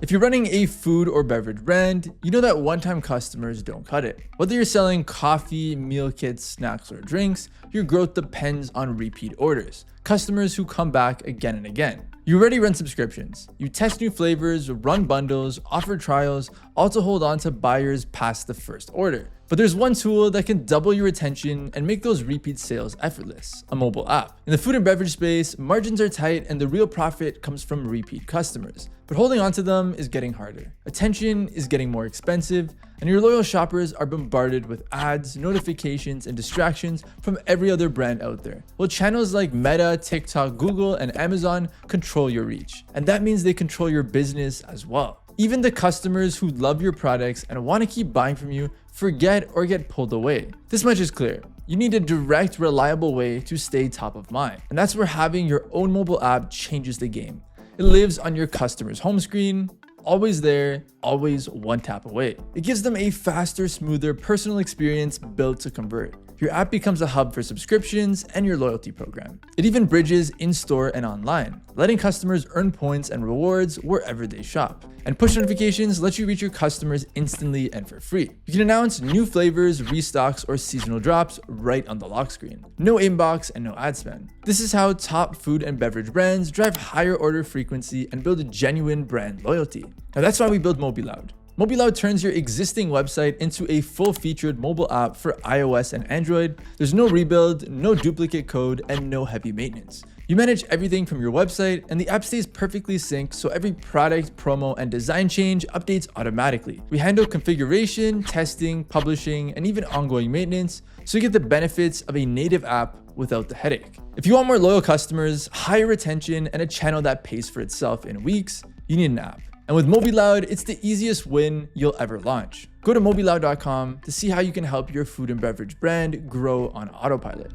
If you're running a food or beverage brand, you know that one-time customers don't cut it. Whether you're selling coffee, meal kits, snacks, or drinks, your growth depends on repeat orders, customers who come back again and again. You already run subscriptions. You test new flavors, run bundles, offer trials, all to hold on to buyers past the first order. But there's one tool that can double your retention and make those repeat sales effortless: a mobile app. In the food and beverage space, margins are tight and the real profit comes from repeat customers. But holding on to them is getting harder. Attention is getting more expensive, and your loyal shoppers are bombarded with ads, notifications, and distractions from every other brand out there. Well, channels like Meta, TikTok, Google, and Amazon control your reach, and that means they control your business as well. Even the customers who love your products and want to keep buying from you forget or get pulled away. This much is clear. You need a direct, reliable way to stay top of mind. And that's where having your own mobile app changes the game. It lives on your customer's home screen, always there, always one tap away. It gives them a faster, smoother, personal experience built to convert. Your app becomes a hub for subscriptions and your loyalty program. It even bridges in-store and online, letting customers earn points and rewards wherever they shop. And push notifications let you reach your customers instantly and for free. You can announce new flavors, restocks, or seasonal drops right on the lock screen. No inbox and no ad spend. This is how top food and beverage brands drive higher order frequency and build a genuine brand loyalty. Now that's why we built MobiLoud. MobiLoud turns your existing website into a full-featured mobile app for iOS and Android. There's no rebuild, no duplicate code, and no heavy maintenance. You manage everything from your website, and the app stays perfectly synced, so every product, promo, and design change updates automatically. We handle configuration, testing, publishing, and even ongoing maintenance, so you get the benefits of a native app without the headache. If you want more loyal customers, higher retention, and a channel that pays for itself in weeks, you need an app. And with MobiLoud, it's the easiest win you'll ever launch. Go to MobiLoud.com to see how you can help your food and beverage brand grow on autopilot.